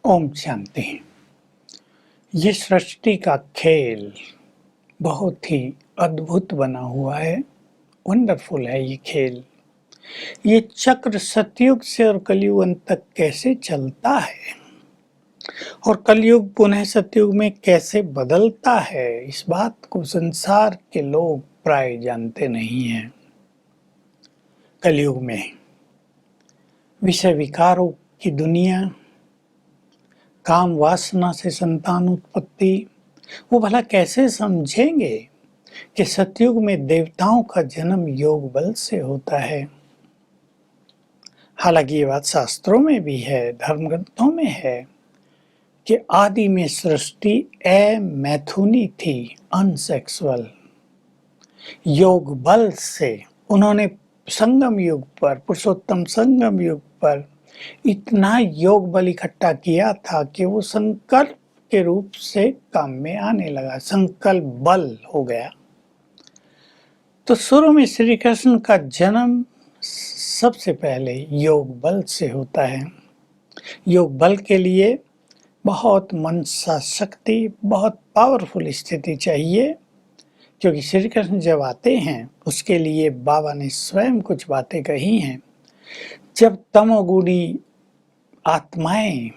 ओम शांति। ये सृष्टि का खेल बहुत ही अद्भुत बना हुआ है। वंडरफुल है ये खेल। ये चक्र सतयुग से और कलयुग अंत तक कैसे चलता है और कलयुग पुनः सतयुग में कैसे बदलता है, इस बात को संसार के लोग प्राय जानते नहीं हैं। कलयुग में विषय विकारों की दुनिया, काम वासना से संतान उत्पत्ति, वो भला कैसे समझेंगे कि सतयुग में देवताओं का जन्म योग बल से होता है। हालांकि ये बात शास्त्रों में भी है, धर्म ग्रंथों में है कि आदि में सृष्टि अमैथुनी थी, अनसेक्सुअल। योग बल से उन्होंने संगम युग पर, पुरुषोत्तम संगम युग पर इतना योग बल इकट्ठा किया था कि वो संकल्प के रूप से काम में आने लगा, संकल्प बल हो गया। तो शुरू में श्री कृष्ण का जन्म सबसे पहले योग बल से होता है। योग बल के लिए बहुत मनसा शक्ति, बहुत पावरफुल स्थिति चाहिए, क्योंकि श्री कृष्ण जब आते हैं उसके लिए बाबा ने स्वयं कुछ बातें कही हैं। जब तमोगुणी आत्माएं,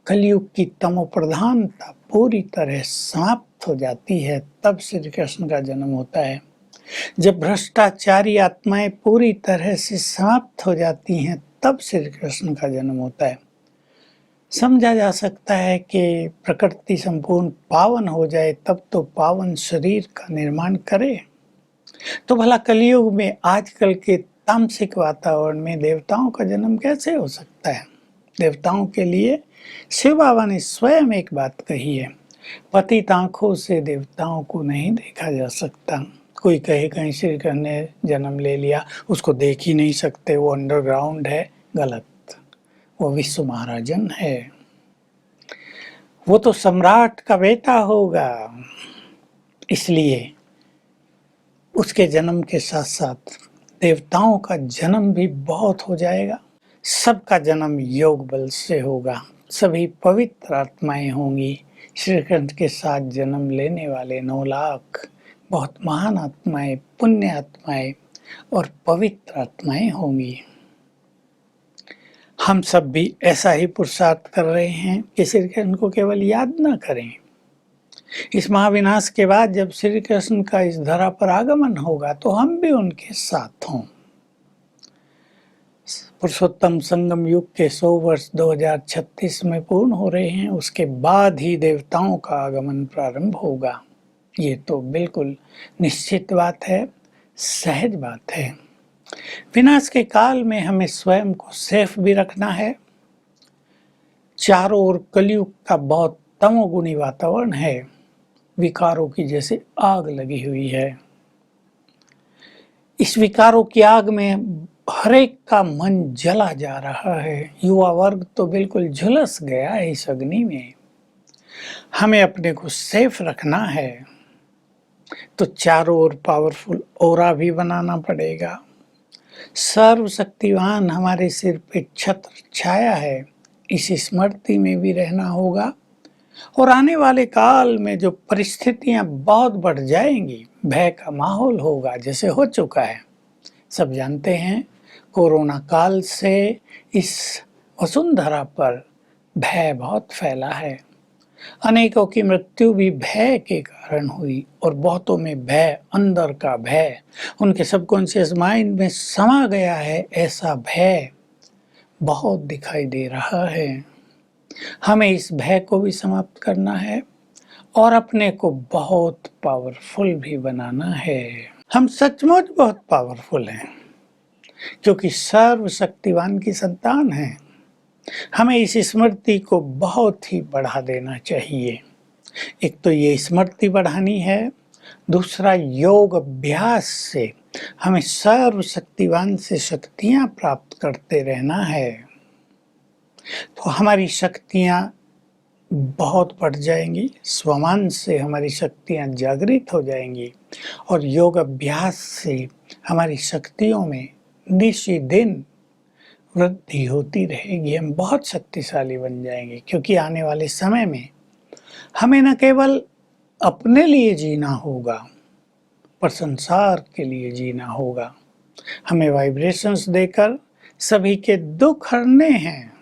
कलयुग की तमो प्रधानता पूरी तरह समाप्त हो जाती है, तब श्री कृष्ण का जन्म होता है। जब भ्रष्टाचारी आत्माएं पूरी तरह से समाप्त हो जाती हैं, तब श्री कृष्ण का जन्म होता है। समझा जा सकता है कि प्रकृति संपूर्ण पावन हो जाए तब तो पावन शरीर का निर्माण करे। तो भला कलयुग में आजकल के तामसिक वातावरण में देवताओं का जन्म कैसे हो सकता है। देवताओं के लिए शिव बाबा ने स्वयं एक बात कही है, पतित आंखों से देवताओं को नहीं देखा जा सकता। कोई कहे कहीं श्री कृष्ण ने जन्म ले लिया, उसको देख ही नहीं सकते, वो अंडरग्राउंड है। गलत, वो विश्व महाराजन है, वो तो सम्राट का बेटा होगा, इसलिए उसके जन्म के साथ साथ देवताओं का जन्म भी बहुत हो जाएगा। सबका जन्म योग बल से होगा, सभी पवित्र आत्माएं होंगी। श्री कृष्ण के साथ जन्म लेने वाले 9 लाख बहुत महान आत्माएं, पुण्य आत्माएं और पवित्र आत्माएं होंगी। हम सब भी ऐसा ही पुरुषार्थ कर रहे हैं कि श्री कृष्ण को केवल याद न करें। इस महाविनाश के बाद जब श्री कृष्ण का इस धरा पर आगमन होगा तो हम भी उनके साथ हों। पुरुषोत्तम संगम युग के 100 वर्ष 2036 में पूर्ण हो रहे हैं, उसके बाद ही देवताओं का आगमन प्रारंभ होगा। ये तो बिल्कुल निश्चित बात है, सहज बात है। विनाश के काल में हमें स्वयं को सेफ भी रखना है। चारों ओर कलयुग का बहुत तमोगुणी वातावरण है, विकारों की जैसे आग लगी हुई है। इस विकारों की आग में हरेक का मन जला जा रहा है। युवा वर्ग तो बिल्कुल झुलस गया है इस अग्नि में। हमें अपने को सेफ रखना है तो चारों ओर पावरफुल ऑरा भी बनाना पड़ेगा। सर्वशक्तिवान हमारे सिर पे छत्र छाया है, इस स्मृति में भी रहना होगा। और आने वाले काल में जो परिस्थितियां बहुत बढ़ जाएंगी, भय का माहौल होगा, जैसे हो चुका है। सब जानते हैं, कोरोना काल से इस वसुंधरा पर भय बहुत फैला है। अनेकों की मृत्यु भी भय के कारण हुई और बहुतों में भय, अंदर का भय, उनके सबकॉन्शियस माइंड में समा गया है। ऐसा भय बहुत दिखाई दे रहा है। हमें इस भय को भी समाप्त करना है और अपने को बहुत पावरफुल भी बनाना है। हम सचमुच बहुत पावरफुल हैं, क्योंकि सर्वशक्तिवान की संतान हैं। हमें इस स्मृति को बहुत ही बढ़ा देना चाहिए। एक तो ये स्मृति बढ़ानी है, दूसरा योग अभ्यास से हमें सर्वशक्तिवान से शक्तियां प्राप्त करते रहना है। तो हमारी शक्तियां बहुत बढ़ जाएंगी, स्वमान से हमारी शक्तियां जागृत हो जाएंगी और योग अभ्यास से हमारी शक्तियों में निशी दिन वृद्धि होती रहेगी, हम बहुत शक्तिशाली बन जाएंगे, क्योंकि आने वाले समय में हमें न केवल अपने लिए जीना होगा पर संसार के लिए जीना होगा। हमें वाइब्रेशंस देकर सभी के दुख हरने हैं,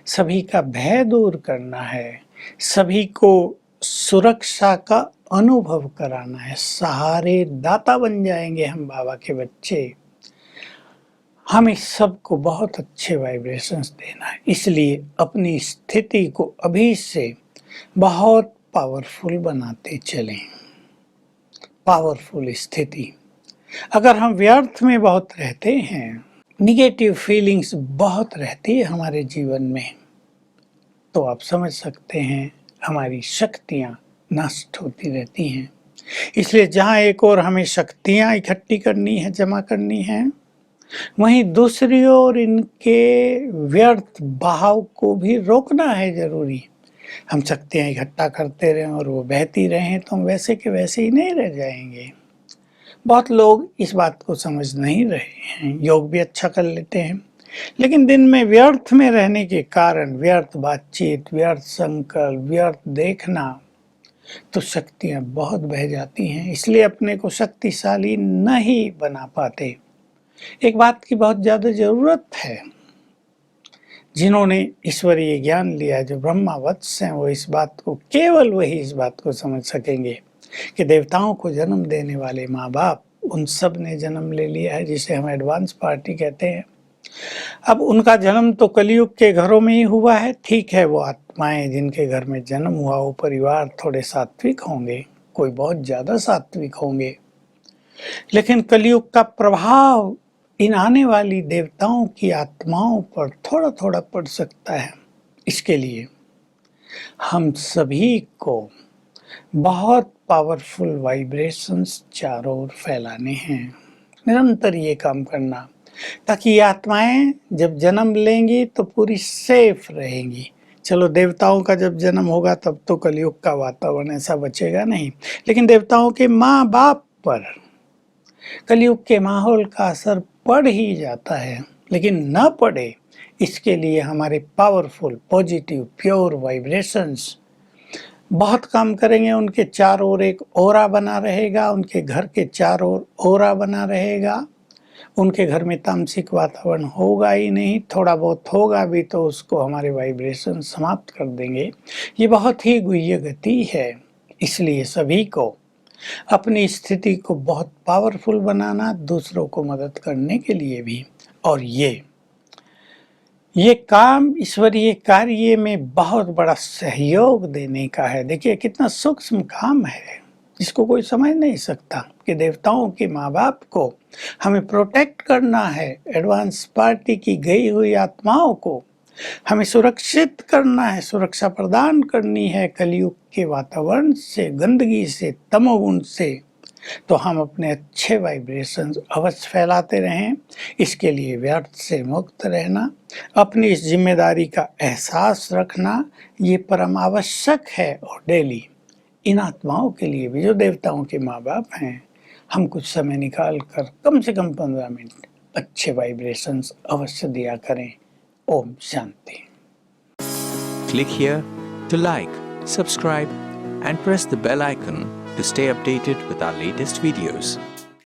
सभी का भय दूर करना है, सभी को सुरक्षा का अनुभव कराना है। सहारे दाता बन जाएंगे हम बाबा के बच्चे। हम इस सब को बहुत अच्छे वाइब्रेशंस देना है, इसलिए अपनी स्थिति को अभी से बहुत पावरफुल बनाते चलें। पावरफुल स्थिति, अगर हम व्यर्थ में बहुत रहते हैं, निगेटिव फीलिंग्स बहुत रहती है हमारे जीवन में, तो आप समझ सकते हैं हमारी शक्तियां नष्ट होती रहती हैं। इसलिए जहां एक और हमें शक्तियां इकट्ठी करनी है, जमा करनी है, वहीं दूसरी ओर इनके व्यर्थ बहाव को भी रोकना है जरूरी। हम शक्तियां इकट्ठा करते रहें और वो बहती रहें तो हम वैसे के वैसे ही नहीं रह जाएंगे। बहुत लोग इस बात को समझ नहीं रहे हैं। योग भी अच्छा कर लेते हैं, लेकिन दिन में व्यर्थ में रहने के कारण, व्यर्थ बातचीत, व्यर्थ संकल्प, व्यर्थ देखना, तो शक्तियां बहुत बह जाती हैं। इसलिए अपने को शक्तिशाली नहीं बना पाते। एक बात की बहुत ज्यादा जरूरत है। जिन्होंने ईश्वरीय ज्ञान लिया, जो ब्रह्मावत्स हैं, वो इस बात को, केवल वही इस बात को समझ सकेंगे कि देवताओं को जन्म देने वाले माँ बाप, उन सब ने जन्म ले लिया है, जिसे हम एडवांस पार्टी कहते हैं। अब उनका जन्म तो कलयुग के घरों में ही हुआ है। ठीक है, वो आत्माएं जिनके घर में जन्म हुआ, वो परिवार थोड़े सात्विक होंगे, कोई बहुत ज्यादा सात्विक होंगे, लेकिन कलयुग का प्रभाव इन आने वाली देवताओं की आत्माओं पर थोड़ा थोड़ा पड़ सकता है। इसके लिए हम सभी को बहुत पावरफुल वाइब्रेशंस चारों ओर फैलाने हैं, निरंतर ये काम करना, ताकि ये आत्माएं जब जन्म लेंगी तो पूरी सेफ रहेंगी। चलो, देवताओं का जब जन्म होगा तब तो कलयुग का वातावरण ऐसा बचेगा नहीं, लेकिन देवताओं के माँ बाप पर कलयुग के माहौल का असर पड़ ही जाता है। लेकिन न पड़े, इसके लिए हमारे पावरफुल, पॉजिटिव, प्योर वाइब्रेशंस बहुत काम करेंगे। उनके चारों ओर एक ओरा बना रहेगा, उनके घर के चारों ओर ओरा बना रहेगा। उनके घर में तामसिक वातावरण होगा ही नहीं, थोड़ा बहुत होगा भी तो उसको हमारे वाइब्रेशन समाप्त कर देंगे। ये बहुत ही गुह्य गति है। इसलिए सभी को अपनी स्थिति को बहुत पावरफुल बनाना, दूसरों को मदद करने के लिए भी, और ये काम ईश्वरीय कार्य में बहुत बड़ा सहयोग देने का है। देखिए कितना सूक्ष्म काम है, जिसको कोई समझ नहीं सकता कि देवताओं के माँ बाप को हमें प्रोटेक्ट करना है। एडवांस पार्टी की गई हुई आत्माओं को हमें सुरक्षित करना है, सुरक्षा प्रदान करनी है कलयुग के वातावरण से, गंदगी से, तमोगुण से। तो हम अपने अच्छे वाइब्रेशंस अवश्य फैलाते रहें। इसके लिए व्यर्थ से मुक्त रहना, अपनी इस जिम्मेदारी का एहसास रखना, ये परम आवश्यक है। और डेली इन आत्माओं के लिए भी, जो देवताओं के माँ बाप हैं, हम कुछ समय निकाल कर कम से कम 15 मिनट अच्छे वाइब्रेशंस अवश्य दिया करें। Om Shanti. Click here to like, subscribe and press the bell icon to stay updated with our latest videos.